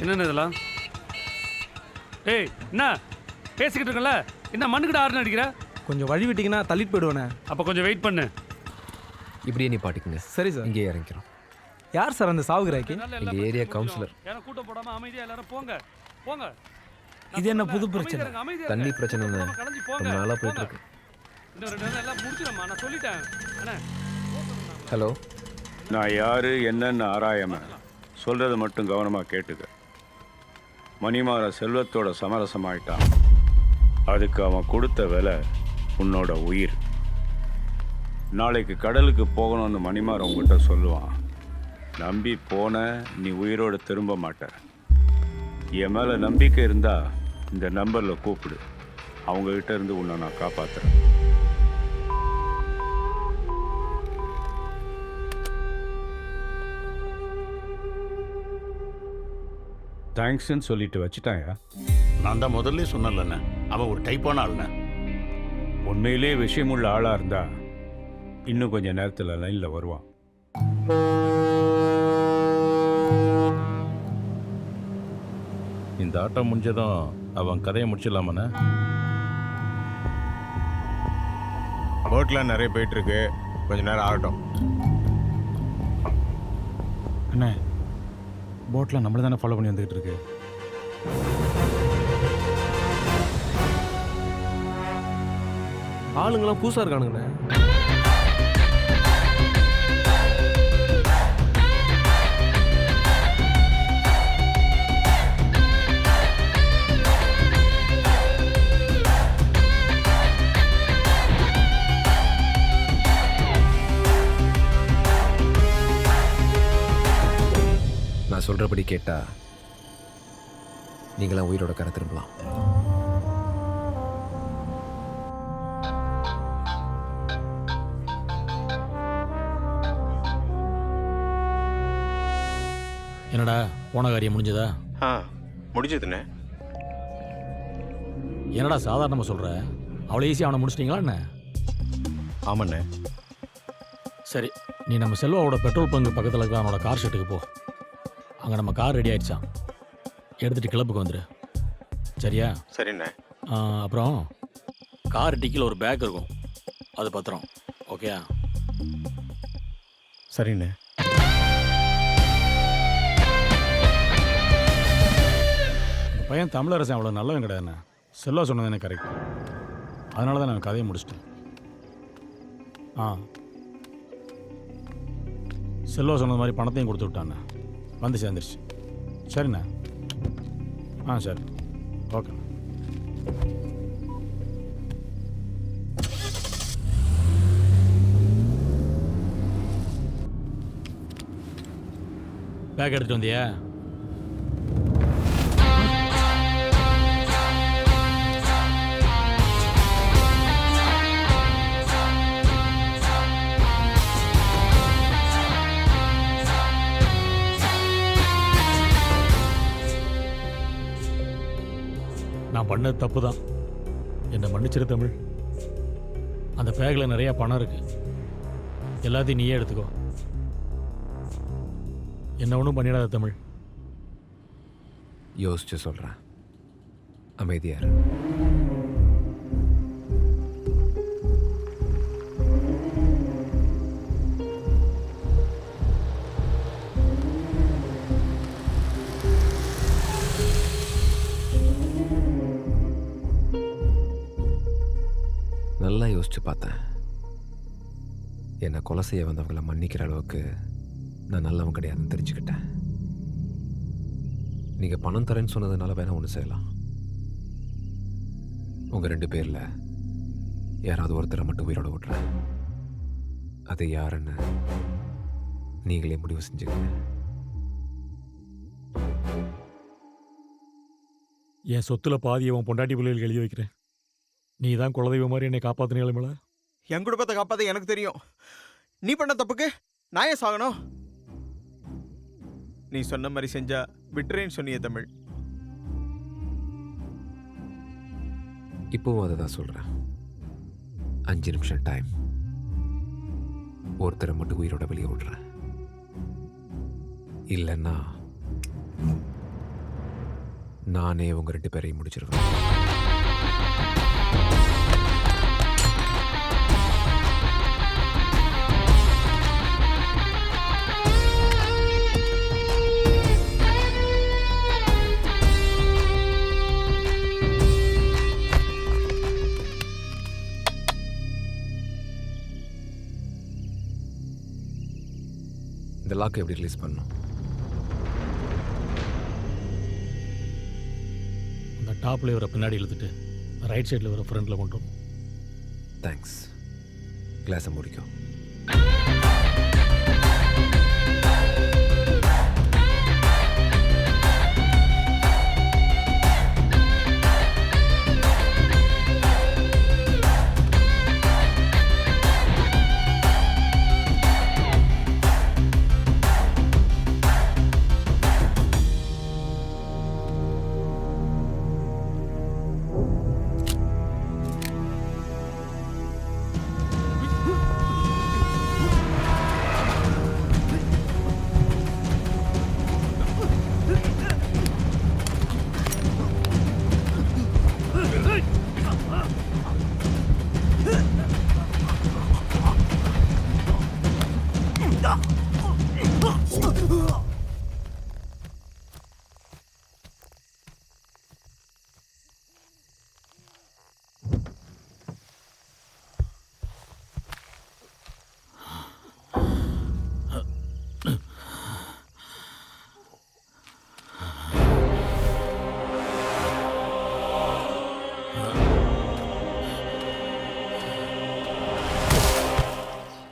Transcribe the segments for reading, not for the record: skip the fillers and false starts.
என்னென்ன இதெல்லாம்? ஏய் என்ன பேசிக்கிட்டு இருக்கல, என்ன மண்ணுக்கிட்ட ஆறுன்னு அடிக்கிற? கொஞ்சம் வழி விட்டீங்கன்னா தள்ளிட்டு போயிடுவேண்ணே. அப்போ கொஞ்சம் வெயிட் பண்ணு. இப்படியே நீ பாட்டுக்குங்க. சரி சார். இங்கேயே இறங்கிறோம். யார் சார் அந்த சாவுகிறாய்க்கு? இந்த ஏரியா கவுன்சிலர். யாரும் கூட்டம் போடாம அமைதியா எல்லாரும் போங்க போங்க. இது என்ன புது பிரச்சனை? தண்ணி பிரச்சனை ரொம்ப நாளாக போயிட்டு இருக்கு. இன்னும் 2 நாள் எல்லாம் முடிச்சிடமா, நான் சொல்லிட்டேன். அண்ணே ஹலோ, நான் யாரு என்னன்னு ஆராயாம சொல்றதை மட்டும் கவனமா கேட்டுக்க. மணிமாற செல்வத்தோட சமரசமாயிட்டான். அதுக்கு அவன் கொடுத்த விலை உன்னோட உயிர். நாளைக்கு கடலுக்கு போகணும்னு மணிமாற உங்ககிட்ட சொல்லுவான். நம்பி போன நீ உயிரோடு திரும்ப மாட்ட. என் மேலே நம்பிக்கை இருந்தா இந்த நம்பரில் கூப்பிடு. அவங்ககிட்ட இருந்து உன்னை நான் காப்பாத்துறேன். தேங்க்ஸ்ன்னு சொல்லிட்டு வச்சுட்டாயா? நான் தான் முதல்ல சொன்னேன்லண்ணே, அவன் ஒரு டைப்பான ஆளுண்ணே. உண்மையிலே விஷயமுள்ள ஆளா இருந்தா இன்னும் கொஞ்சம் நேரத்தில் லைனில் வருவான். இந்த ஆட்டம் முடிஞ்சதும் அவன் கதையை முடிச்சிடலாமண்ணே. போட்டில் நிறைய போயிட்டு இருக்கு, கொஞ்ச நேரம் ஆகட்டும். அண்ணே, போட்டில் நம்மள தானே ஃபாலோ பண்ணி வந்துக்கிட்டு இருக்கு. ஆளுங்கெல்லாம் புதுசாக இருக்கானுங்கண்ணே. நான் சொல்கிறபடி கேட்டா நீங்களாம் உயிரோட கரை திரும்பலாம். என்னடா போன காரியம் முடிஞ்சதா? முடிஞ்சதுண்ணே. என்னடா சாதாரணமாக சொல்கிற? அவ்வளோ ஈஸியாக அவனை முடிச்சிட்டிங்களா என்ன? ஆமாண்ணே. சரி, நீ நம்ம செல்வாவோட பெட்ரோல் பங்கு பக்கத்தில் இருக்கிற அவனோட கார் ஷெட்டுக்கு போ. அங்கே நம்ம கார் ரெடி ஆயிடுச்சான். எடுத்துகிட்டு கிளப்புக்கு வந்துடு. சரியா? சரிண்ணே. அப்புறம் கார் டிக்கியில் ஒரு பேக் இருக்கும், அது பத்திரம். ஓகே? சரிண்ணே. இந்த பையன் தமிழரசன் அவ்வளோ நல்லவன் கிடையாதுண்ணே. செல்வா சொன்னது எனக்கு கரெக்ட். அதனால தான் நான் கதையை முடிச்சிட்டேன். செல்வா சொன்னது மாதிரி பணத்தையும் கொடுத்து விட்டாண்ணே. வந்து சேர்ந்துருச்சு. சரிண்ணா. சரி, ஓகே. பேக் எடுத்துட்டு வந்தியா? நான் பண்ணது தப்பு தான், என்னை மன்னிச்சிரு தமிழ். அந்த பேக்கில் நிறையா பணம் இருக்கு, எல்லாத்தையும் நீயே எடுத்துக்கோ. என்ன ஒன்றும் பண்ணிடாத தமிழ். யோசிச்சு சொல்கிறேன், அமைதியார். நல்லா யோசிச்சு பார்த்தேன். என்னை கொலை செய்ய வந்தவங்களை மன்னிக்கிற அளவுக்கு நான் நல்லவன் கிடையாதுன்னு தெரிஞ்சுக்கிட்டேன். நீங்கள் பணம் தரேன்னு சொன்னதுனால வேணா ஒன்று செய்யலாம். உங்கள் 2 பேரில் யாராவது ஒருத்தரை மட்டும் உயிரோட விட்றேன். அது யாருன்னு நீங்களே முடிவு செஞ்சுக்கங்க. என் சொத்துல பாதியை உன் பொண்டாட்டி பிள்ளைகளுக்கு எழுதி வைக்கிறேன். நீ தான் குலதெய்வம் மாதிரி என்னை காப்பாற்றினீங்களா? என் குடும்பத்தை காப்பாற்ற எனக்கு தெரியும். நீ பண்ண தப்புக்கு நான் ஏன் சாகணும்? நீ சொன்ன மாதிரி செஞ்சா விட்டுறேன்னு சொன்னிய தமிழ். இப்போவும் அதை தான் சொல்கிறேன். 5 நிமிஷம் டைம். ஒருத்தரை மட்டும் உயிரோட வெளியே விடுறேன். இல்லைன்னா நானே உங்க 2 பேரையும் முடிச்சிருவேன். இந்த லாக்கை எப்படி ரிலீஸ் பண்ணணும்? அந்த டாப்ல இவரை பின்னாடி இழுத்துட்டு ரைட் சைடில் இவரை ஃப்ரண்ட்டில் கொண்டு வரணும். தேங்க்ஸ். கிளாஸை முடிக்கும்.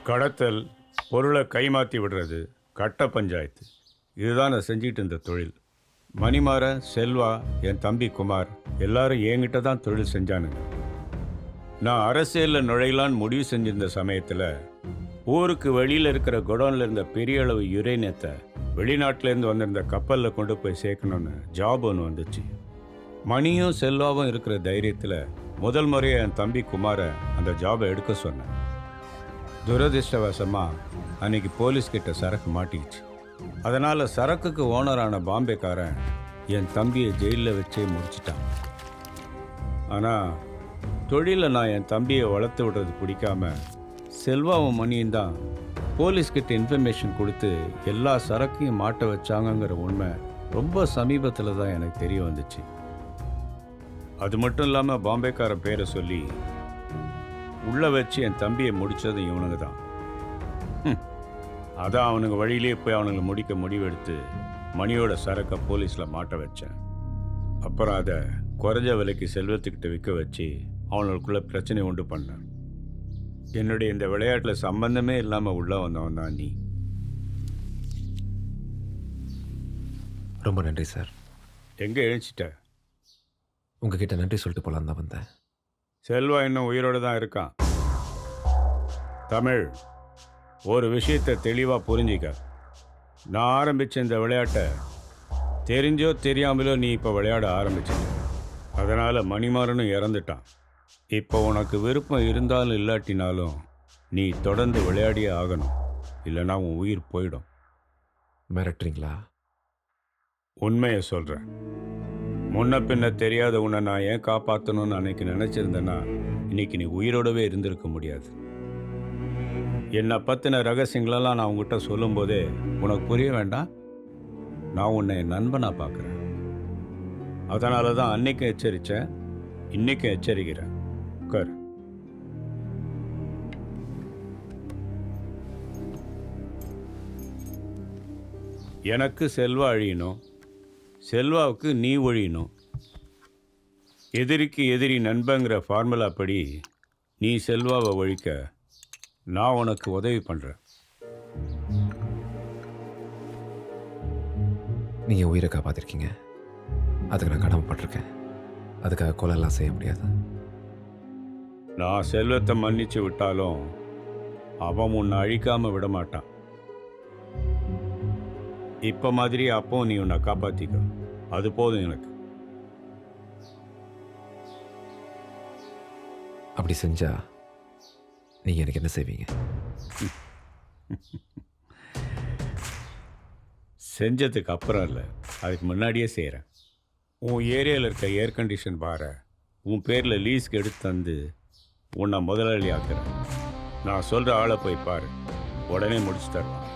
கடத்தல், பொருளை கைமாற்றி விடுறது, கட்ட பஞ்சாயத்து, இதுதான் நான் செஞ்சிட்டு இருந்த தொழில். மணிமாற, செல்வா, என் தம்பி குமார் எல்லாரும் என்கிட்ட தான் தொழில் செஞ்சானுங்க. நான் அரசியலில் நுழையலான்னு முடிவு செஞ்சிருந்த சமயத்தில் ஊருக்கு வெளியில் இருக்கிற குடோனில் இருந்த பெரிய அளவு யுரேனியத்தை வெளிநாட்டிலேருந்து வந்திருந்த கப்பலில் கொண்டு போய் சேர்க்கணுன்னு ஜாப் ஒன்று வந்துச்சு. மணியும் செல்வாவும் இருக்கிற தைரியத்தில் முதல் முறையாக என் தம்பி குமாரை அந்த ஜாபை எடுக்க சொன்னேன். துரதிர்ஷ்டவசமாக அன்னைக்கு போலீஸ்கிட்ட சரக்கு மாட்டிக்கிச்சு. அதனால் சரக்குக்கு ஓனரான பாம்பேக்காரன் என் தம்பியை ஜெயிலில் வச்சே முடிச்சிட்டான். ஆனால் தொழிலில் நான் என் தம்பியை வளர்த்து விடுறது பிடிக்காம செல்வாவும் மணியும் தான் போலீஸ்கிட்ட இன்ஃபர்மேஷன் கொடுத்து எல்லா சரக்கையும் மாட்ட வச்சாங்கங்கிற உண்மை ரொம்ப சமீபத்தில் தான் எனக்கு தெரிய வந்துச்சு. அது மட்டும் இல்லாமல் பாம்பேக்கார பேரை சொல்லி உள்ளே வச்சு என் தம்பியை முடித்தது இவனுங்க தான். அதான் அவனுங்க வழியிலே போய் அவனுங்களை முடிக்க முடிவெடுத்து மணியோட சரக்கை போலீஸில் மாட்ட வச்சேன். அப்புறம் அதை குறைஞ்ச விலைக்கு செல்வத்துக்கிட்ட விற்க வச்சு அவனுக்குள்ள பிரச்சனை உண்டு பண்ணேன். என்னுடைய இந்த விளையாட்டில் சம்பந்தமே இல்லாமல் உள்ளே வந்தவன் தான் நீ. ரொம்ப நன்றி சார். எங்கே எழுச்சிட்ட? உங்ககிட்ட நன்றி சொல்லிட்டு போகலான்னு தான் வந்தேன். செல்வா இன்னும் உயிரோடு தான் இருக்கான். தமிழ், ஒரு விஷயத்தை தெளிவாக புரிஞ்சிக்க. நான் ஆரம்பித்த இந்த விளையாட்டை தெரிஞ்சோ தெரியாமலோ நீ இப்போ விளையாட ஆரம்பிச்சிட்ட. அதனால் மணிமாறனும் இறந்துட்டான். இப்போ உனக்கு விருப்பம் இருந்தாலும் இல்லாட்டினாலும் நீ தொடர்ந்து விளையாடியே ஆகணும், இல்லைன்னா உன் உயிர் போயிடும். மிரட்டுறீங்களா? உண்மையை சொல்கிறேன். முன்ன பின்ன தெரியாத உன்னை நான் ஏன் காப்பாற்றணும்னு அன்னைக்கு நினச்சிருந்தேன்னா இன்னைக்கு நீ உயிரோடவே இருந்திருக்க முடியாது. என்னை பற்றின ரகசியங்களெல்லாம் நான் உங்ககிட்ட சொல்லும்போதே உனக்கு புரிய வேண்டாம். நான் உன்னை என் நண்பனாக பார்க்குறேன். அதனால தான் அன்னைக்கும் எச்சரித்தேன், இன்னைக்கும் எச்சரிக்கிறேன். உட்கார். எனக்கு செல்வா அழியணும், செல்வாவுக்கு நீ ஒழியணும். எதிரிக்கு எதிரி நண்பங்கிற ஃபார்முலா படி நீ செல்வாவை ஒழிக்க நான் உனக்கு உதவி பண்ணுறேன். நீங்கள் உயிரை காப்பாற்றிருக்கீங்க, அதுக்கு நான் கடமைப்பட்டிருக்கேன். அதுக்காக கொலையெல்லாம் செய்ய முடியாது. நான் செல்வத்தை மன்னிச்சு விட்டாலும் அவன் உன்னை அழிக்காமல் விட மாட்டான். இப்போ மாதிரி அப்போ நீ உன்னை காப்பாற்றிக்க, அது போதும் எனக்கு. அப்படி செஞ்சா நீங்கள் எனக்கு என்ன செய்வீங்க? செஞ்சதுக்கு அப்புறம் இல்லை, அதுக்கு முன்னாடியே செய்கிறேன். உன் ஏரியாவில் இருக்க ஏர் கண்டிஷன் பாரை உன் பேரில் லீஸ்க்கு எடுத்து தந்து உன்னை முதலாளி ஆக்குறேன். நான் சொல்கிற ஆளை போய் பாரு, உடனே முடிச்சு தருவான்.